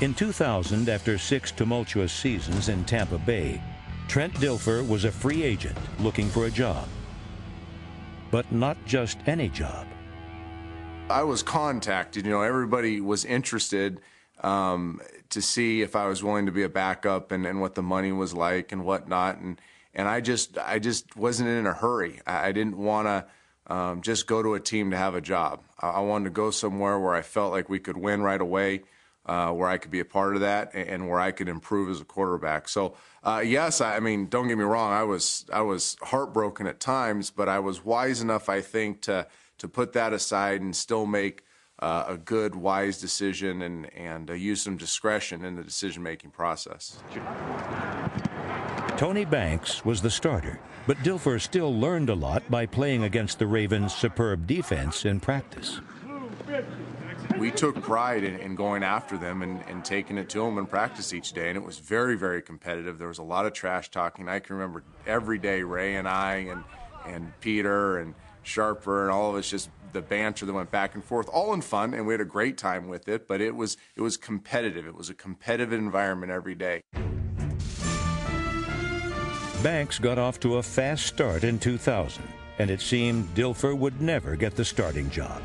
In 2000, after 6 tumultuous seasons in Tampa Bay, Trent Dilfer was a free agent looking for a job. But not just any job. I was contacted, everybody was interested to see if I was willing to be a backup and what the money was like and whatnot. And I just wasn't in a hurry. I didn't want to just go to a team to have a job. I wanted to go somewhere where I felt like we could win right away, where I could be a part of that and where I could improve as a quarterback. So, yes, I mean, don't get me wrong. I was heartbroken at times, but I was wise enough, I think, to put that aside and still make a good, wise decision and use some discretion in the decision-making process. Tony Banks was the starter, but Dilfer still learned a lot by playing against the Ravens' superb defense in practice. We took pride in going after them and taking it to them in practice each day, and it was very, very competitive. There was a lot of trash talking. I can remember every day Ray and I and Peter and Sharper and all of us, just the banter that went back and forth, all in fun, and we had a great time with it, but it was competitive. It was a competitive environment every day. Banks got off to a fast start in 2000, and it seemed Dilfer would never get the starting job.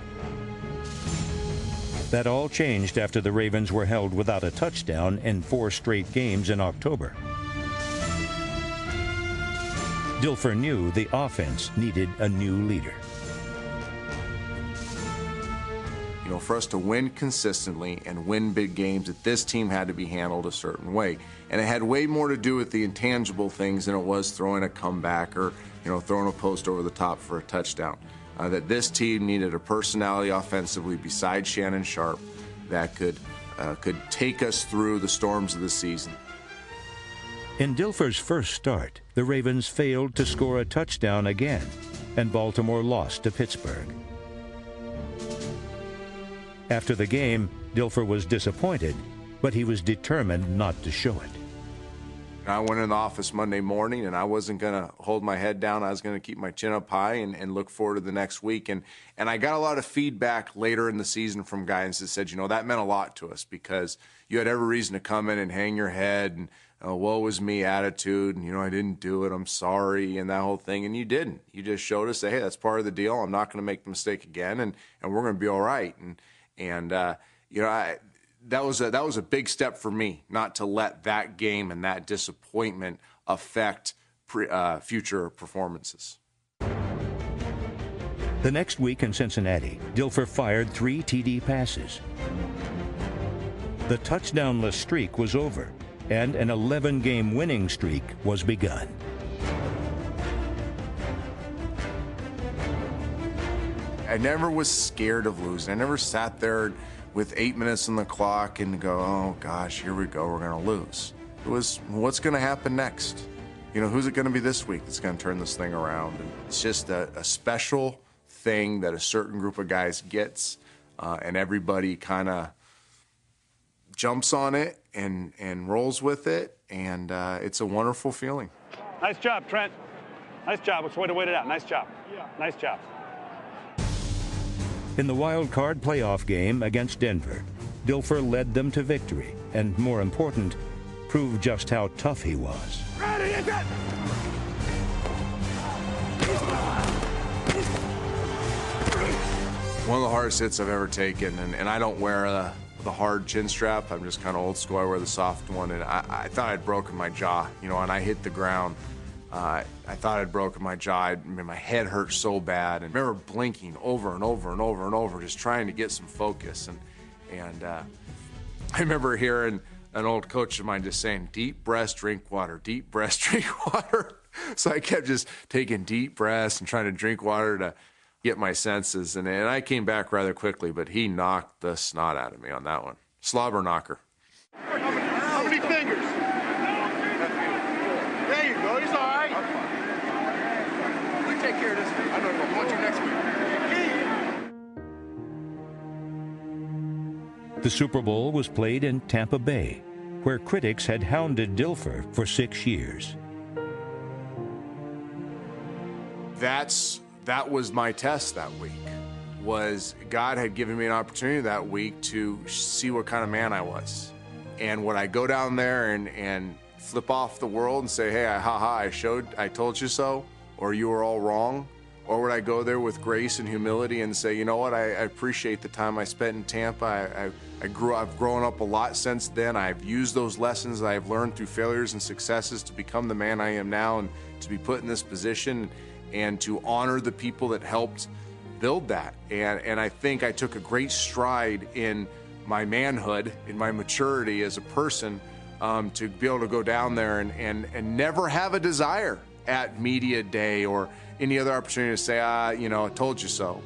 That all changed after the Ravens were held without a touchdown in 4 straight games in October. Dilfer knew the offense needed a new leader. For us to win consistently and win big games, that this team had to be handled a certain way. And it had way more to do with the intangible things than it was throwing a comeback or, throwing a post over the top for a touchdown. That this team needed a personality offensively besides Shannon Sharp that could take us through the storms of the season. In Dilfer's first start, the Ravens failed to score a touchdown again, and Baltimore lost to Pittsburgh. After the game, Dilfer was disappointed, but he was determined not to show it. I went in the office Monday morning, and I wasn't going to hold my head down. I was going to keep my chin up high and look forward to the next week. And I got a lot of feedback later in the season from guys that said, that meant a lot to us because you had every reason to come in and hang your head and woe is me attitude, and, I didn't do it, I'm sorry, and that whole thing. And you didn't. You just showed us that, hey, that's part of the deal. I'm not going to make the mistake again, and we're going to be all right. And that was a big step for me, not to let that game and that disappointment affect future performances. The next week in Cincinnati, Dilfer fired 3 TD passes. The touchdownless streak was over, and an 11-game winning streak was begun. I never was scared of losing. I never sat there with 8 minutes on the clock and go, oh gosh, here we go, we're going to lose. It was, what's going to happen next? Who's it going to be this week that's going to turn this thing around? And it's just a special thing that a certain group of guys gets, and everybody kind of jumps on it and rolls with it, and it's a wonderful feeling. Nice job, Trent. Nice job. Let's wait it out. Nice job. Yeah. Nice job. In the wild card playoff game against Denver, Dilfer led them to victory and, more important, proved just how tough he was. Ready, is it? One of the hardest hits I've ever taken, and I don't wear the hard chin strap. I'm just kind of old school. I wear the soft one, and I thought I'd broken my jaw, and I hit the ground. I thought I'd broken my jaw. My head hurt so bad. And I remember blinking over and over and over and over, just trying to get some focus. And I remember hearing an old coach of mine just saying, deep breaths, drink water, deep breaths, drink water. So I kept just taking deep breaths and trying to drink water to get my senses. And I came back rather quickly, but he knocked the snot out of me on that one. Slobber knocker. How many fingers? There you go. He's all right. You take care of this week. I don't know. I'll watch you next week. The Super Bowl was played in Tampa Bay, where critics had hounded Dilfer for 6 years. That was my test that week. Was God had given me an opportunity that week to see what kind of man I was. And would I go down there and flip off the world and say, hey, I told you so, or you were all wrong? Or would I go there with grace and humility and say, you know what, I appreciate the time I spent in Tampa. I've grown up a lot since then. I've used those lessons that I've learned through failures and successes to become the man I am now and to be put in this position and to honor the people that helped build that. And I think I took a great stride in my manhood, in my maturity as a person, to be able to go down there and never have a desire at media day or any other opportunity to say, I told you so.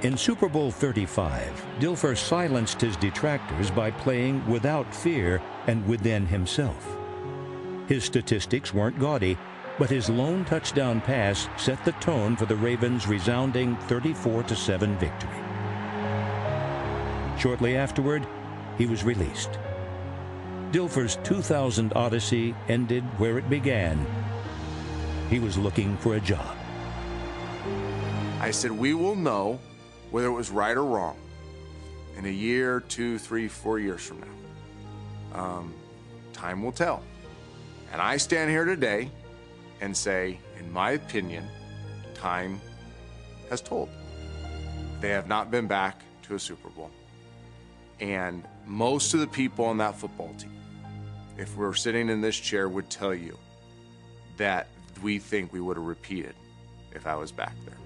In Super Bowl XXXV, Dilfer silenced his detractors by playing without fear and within himself. His statistics weren't gaudy, but his lone touchdown pass set the tone for the Ravens' resounding 34-7 victory. Shortly afterward, he was released. Dilfer's 2000 odyssey ended where it began. He was looking for a job. I said, we will know whether it was right or wrong in a year, 2, 3, 4 years from now. Time will tell. And I stand here today and say, in my opinion, time has told. They have not been back to a Super Bowl. And most of the people on that football team, if we were sitting in this chair, would tell you that we think we would have repeated if I was back there.